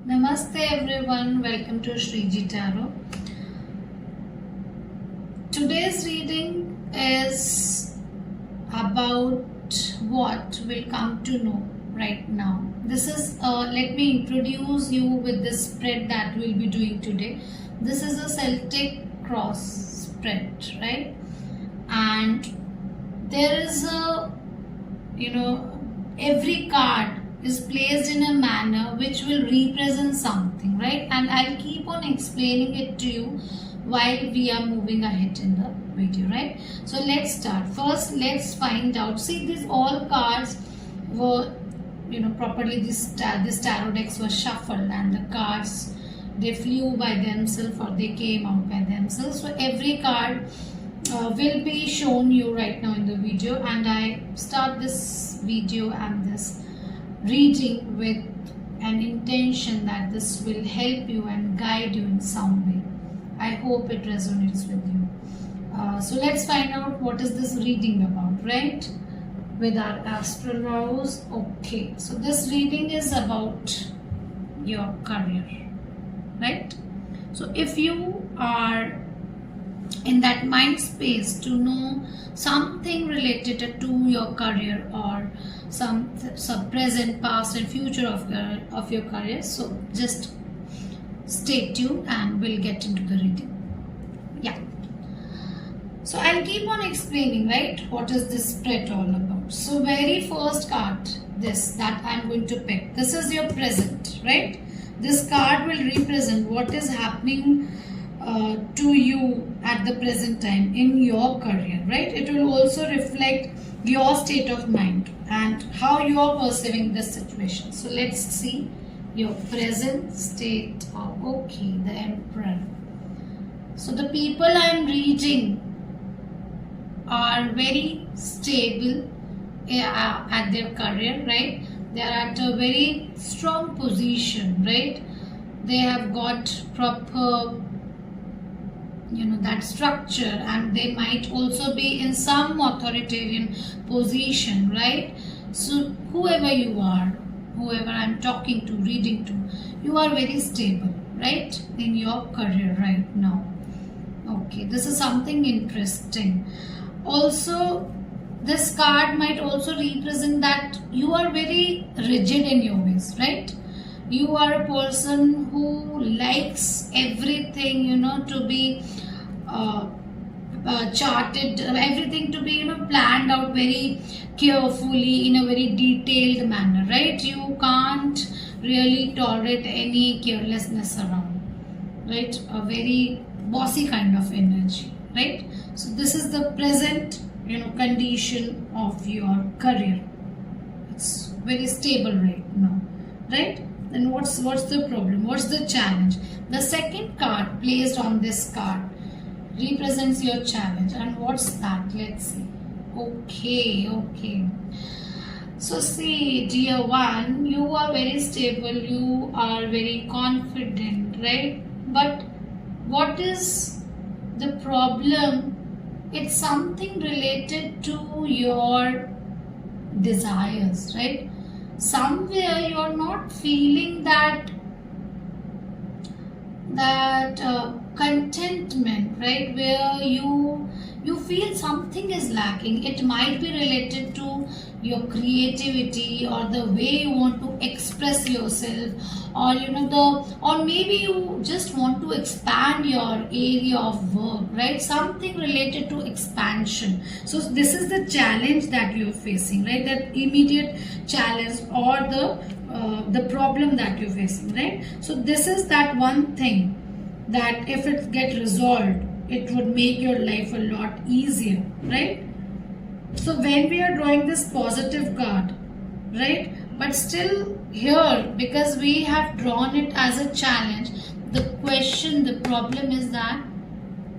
Namaste everyone, welcome to Shreeji Tarot. Today's reading is about what we'll come to know right now. This is, let me introduce you with this spread that we'll be doing today. This is a Celtic cross spread, right? And there is a, every card is placed in a manner which will represent something, right? And I'll keep on explaining it to you while we are moving ahead in the video, right? So let's start. First, let's find out. See, these all cards were, properly this tarot decks were shuffled, and the cards, they flew by themselves or they came out by themselves. So every card will be shown you right now in the video, and I start this video and this reading with an intention that this will help you and guide you in some way. I hope it resonates with you. So let's find out what is this reading about, right? With our astrologers. Okay, so this reading is about your career, right? So if you are in that mind space to know something related to your career or some present, past and future of your career, so just stay tuned and we'll get into the reading. Yeah, so I'll keep on explaining, right, what is this spread all about. So very first card, this that I'm going to pick, this is your present, right? This card will represent what is happening to you at the present time in your career, right? It will also reflect your state of mind and how you are perceiving this situation. So let's see your present state of, okay, the Emperor. So the people I'm reading are very stable at their career, right? They are at a very strong position, right? They have got proper that structure, and they might also be in some authoritarian position, right? So whoever you are, whoever I'm talking to, reading to, you are very stable, right, in your career right now. Okay, this is something interesting. Also, this card might also represent that you are very rigid in your ways, right? You are a person who likes everything, to be charted, everything to be, planned out very carefully in a very detailed manner, right? You can't really tolerate any carelessness around, right? A very bossy kind of energy, right? So this is the present, condition of your career. It's very stable right now, right? Then what's the problem? What's the challenge? The second card placed on this card represents your challenge. And what's that? Let's see. Okay. So see, dear one, you are very stable, you are very confident, right? But what is the problem? It's something related to your desires, right? Somewhere you are not feeling that contentment, right, where you feel something is lacking. It might be related to your creativity or the way you want to express yourself, or or maybe you just want to expand your area of work, right? Something related to expansion. So this is the challenge that you're facing, right? That immediate challenge or the problem that you're facing, right? So this is that one thing that if it get resolved, it would make your life a lot easier, right? So when we are drawing this positive card, right, but still here, because we have drawn it as a challenge, the problem is that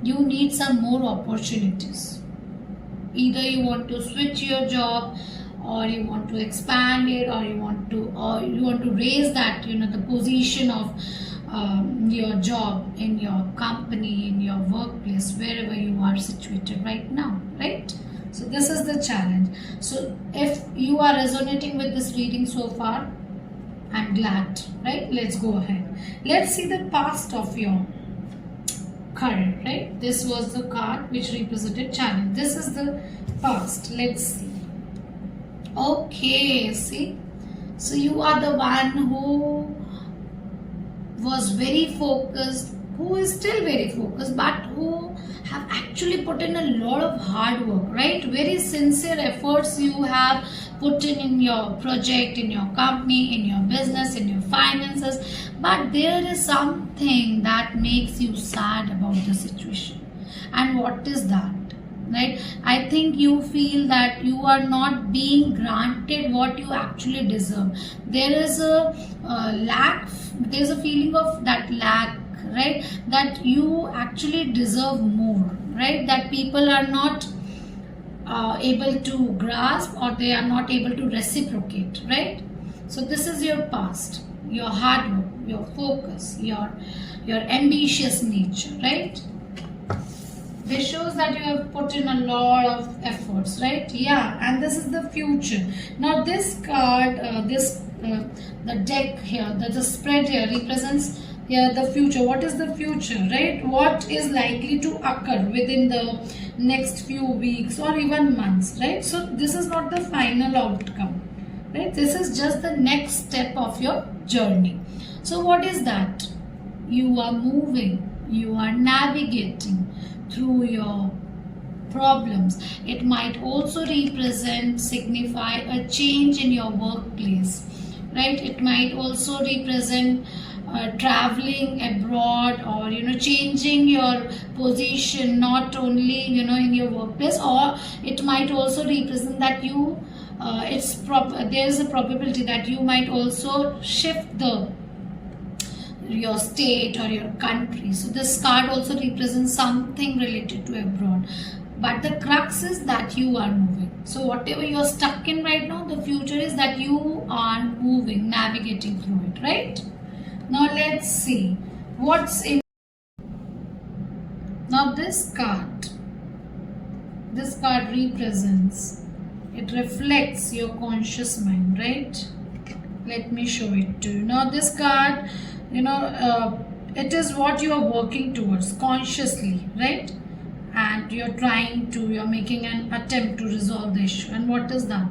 you need some more opportunities. Either you want to switch your job, or you want to expand it, or you want to raise that, the position of your job in your company, in your workplace, wherever you are situated right now, right? So this is the challenge. So if you are resonating with this reading so far, I'm glad, right? Let's go ahead. Let's see the past of your career, right? This was the card which represented challenge. This is the past. Let's see. Okay, see. So you are the one who was very focused, who is still very focused, but who have actually put in a lot of hard work, right? Very sincere efforts you have put in your project, in your company, in your business, in your finances, but there is something that makes you sad about the situation. And what is that? Right? I think you feel that you are not being granted what you actually deserve. There is a lack, there is a feeling of that lack, right? That you actually deserve more, right? That people are not able to grasp, or they are not able to reciprocate, right? So this is your past, your hard work, your focus, your ambitious nature, right? This shows that you have put in a lot of efforts, right? Yeah, and this is the future. Now this card, the deck here, the spread here represents here the future. What is the future, right? What is likely to occur within the next few weeks or even months, right? So this is not the final outcome, right? This is just the next step of your journey. So what is that? You are moving, you are navigating through your problems. It might also signify a change in your workplace, right? It might also represent traveling abroad, or changing your position, not only in your workplace, or it might also represent that you there is a probability that you might also shift your state or your country. So this card also represents something related to abroad, but the crux is that you are moving. So whatever you're stuck in right now, the future is that you are moving, navigating through it, right? Now let's see what's in. Now this card represents, it reflects your conscious mind, right? Let me show it to you. Now this card, it is what you are working towards consciously, right? And you're making an attempt to resolve the issue. And what is that?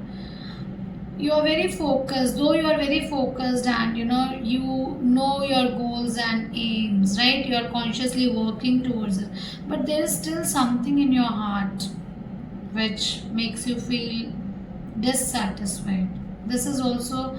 You are very focused, though you are very focused, and you know your goals and aims, right? You are consciously working towards it, but there is still something in your heart which makes you feel dissatisfied. This is also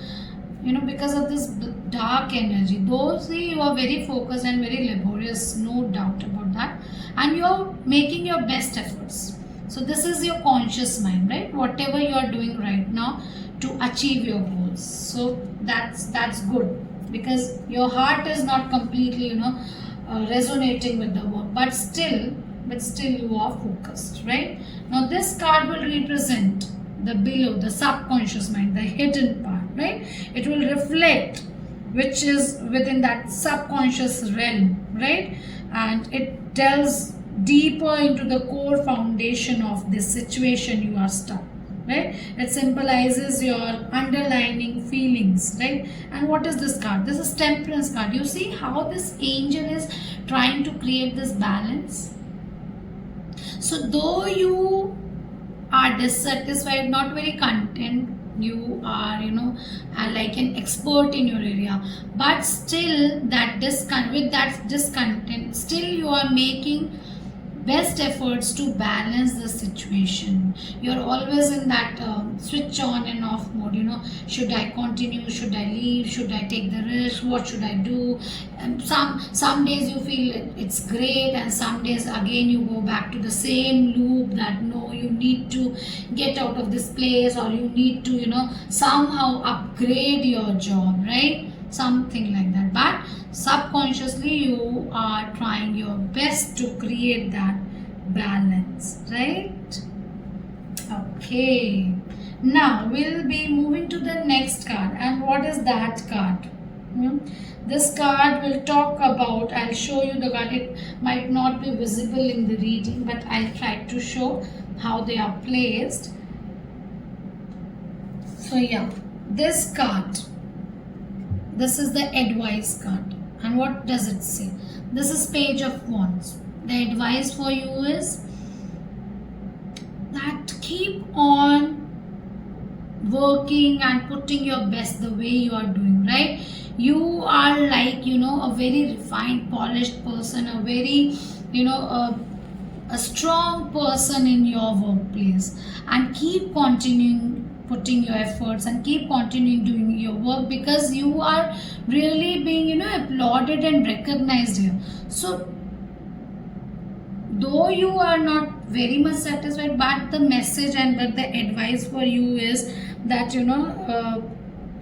because of this dark energy. Though see, you are very focused and very laborious, no doubt about that, and you are making your best efforts. So this is your conscious mind, right? Whatever you are doing right now to achieve your goals. So that's good, because your heart is not completely resonating with the work, but still you are focused, right? Now this card will represent the subconscious mind, the hidden part, right? It will reflect which is within that subconscious realm, right? And it delves deeper into the core foundation of this situation you are stuck, right? It symbolizes your underlying feelings, right? And what is this card? This is Temperance card. You see how this angel is trying to create this balance. So though you are dissatisfied, not very content, you are like an expert in your area, but still with that discontent, still you are making best efforts to balance the situation. You're always in that switch on and off mode. Should I continue, should I leave, should I take the risk, what should I do? And some days you feel it's great, and some days again you go back to the same loop that no, you need to get out of this place, or you need to somehow upgrade your job, right? Something like that. But subconsciously you are trying your best to create that balance, right? Okay, now we'll be moving to the next card. And what is that card? This card will talk about, I'll show you the card. It might not be visible in the reading, but I'll try to show how they are placed. So yeah, this card this is the advice card. And what does it say? This is Page of Wands. The advice for you is that keep on working and putting your best the way you are doing, right? You are like, a very refined, polished person, a very, a strong person in your workplace, and keep continuing putting your efforts and keep continuing doing your work, because you are really being applauded and recognized here. So though you are not very much satisfied, but the message and the advice for you is that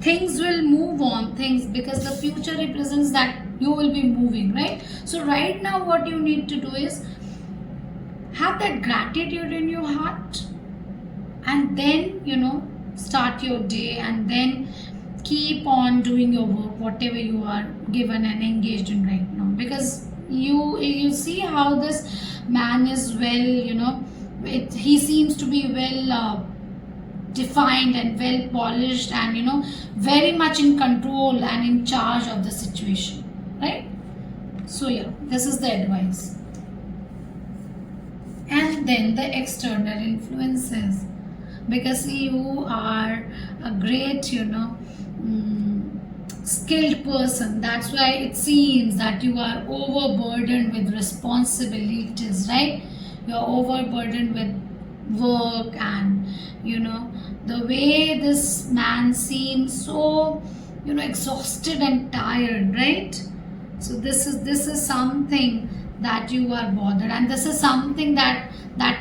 things will move on, things, because the future represents that you will be moving, right? So right now what you need to do is have that gratitude in your heart, and then start your day, and then keep on doing your work, whatever you are given and engaged in right now. Because you see how this man is well, he seems to be well defined and well polished, and very much in control and in charge of the situation, right? So yeah, this is the advice. And then the external influences, because you are a great skilled person, that's why it seems that you are overburdened with responsibilities, right? You are overburdened with work, and the way this man seems so exhausted and tired, right? So this is something that you are bothered, and this is something that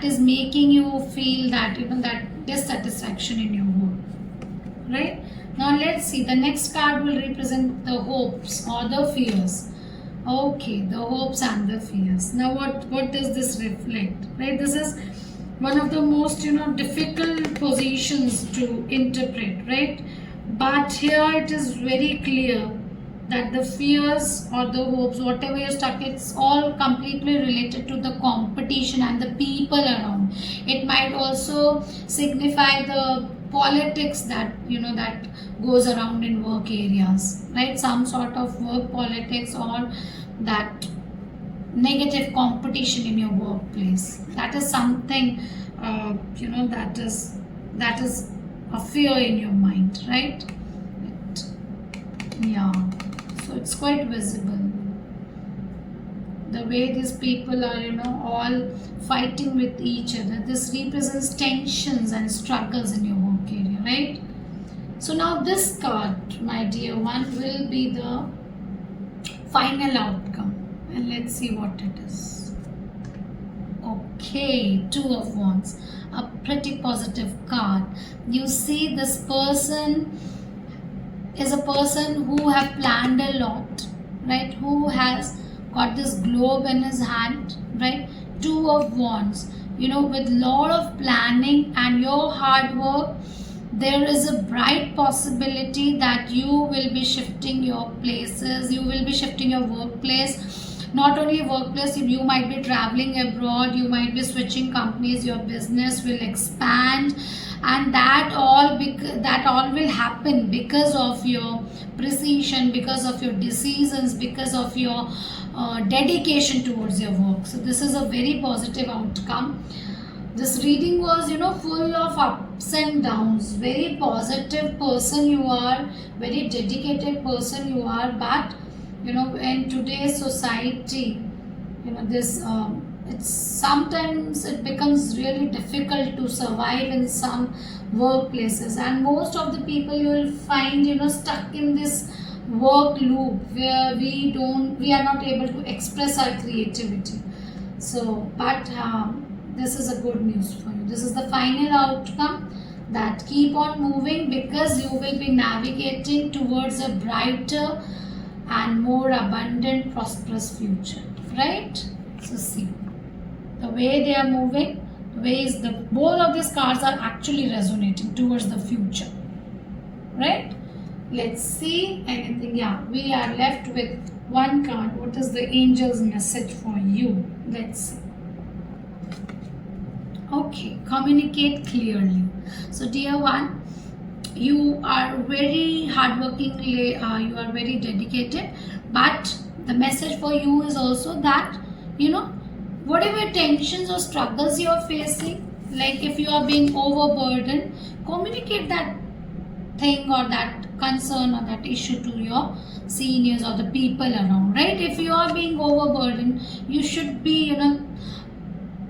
is making you feel that that dissatisfaction in your work, right? Now let's see, the next card will represent the hopes or the fears. Okay, the hopes and the fears. Now what does this reflect, right? This is one of the most difficult positions to interpret, right? But here it is very clear that the fears or the hopes, whatever you're stuck, it's all completely related to the competition and the people around. It might also signify the politics that that goes around in work areas, right? Some sort of work politics, or that negative competition in your workplace. That is something that is a fear in your mind, right? Yeah, so it's quite visible, the way these people are all fighting with each other. This represents tensions and struggles in your work area, right? So now this card, my dear one, will be the final outcome, and let's see what it is. Okay, Two of Wands, a pretty positive card. You see, this person is a person who have planned a lot, right? Who has got this globe in his hand, right? Two of Wands, with lot of planning and your hard work, there is a bright possibility that you will be shifting your places, you will be shifting your workplace. Not only workplace, you might be traveling abroad, you might be switching companies, your business will expand, and that all will happen because of your precision, because of your decisions, because of your dedication towards your work. So this is a very positive outcome. This reading was full of ups and downs. Very positive person you are, very dedicated person you are, but in today's society, this it's sometimes it becomes really difficult to survive in some workplaces, and most of the people you will find stuck in this work loop where we are not able to express our creativity. So but this is a good news for you. This is the final outcome, that keep on moving, because you will be navigating towards a brighter and more abundant, prosperous future, right? So see, the way they are moving, the way is both of these cards are actually resonating towards the future, right? Let's see anything. Yeah, we are left with one card. What is the angel's message for you? Let's see. Okay, communicate clearly. So dear one, you are very hardworking, you are very dedicated, but the message for you is also that, whatever tensions or struggles you are facing, like if you are being overburdened, communicate that thing or that concern or that issue to your seniors or the people around, right? If you are being overburdened, you should be,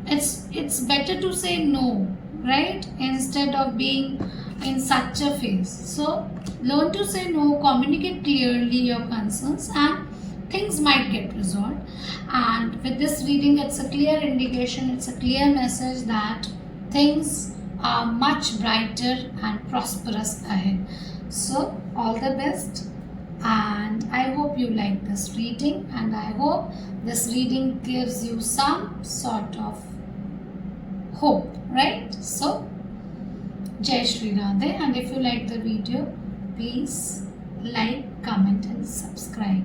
it's better to say no, right, instead of being in such a phase. So learn to say no, communicate clearly your concerns, and things might get resolved. And with this reading, it's a clear indication, it's a clear message that things are much brighter and prosperous ahead. So all the best, and I hope you like this reading, and I hope this reading gives you some sort of hope, right? So Jai Shri Radhe, and if you like the video, please like, comment and subscribe.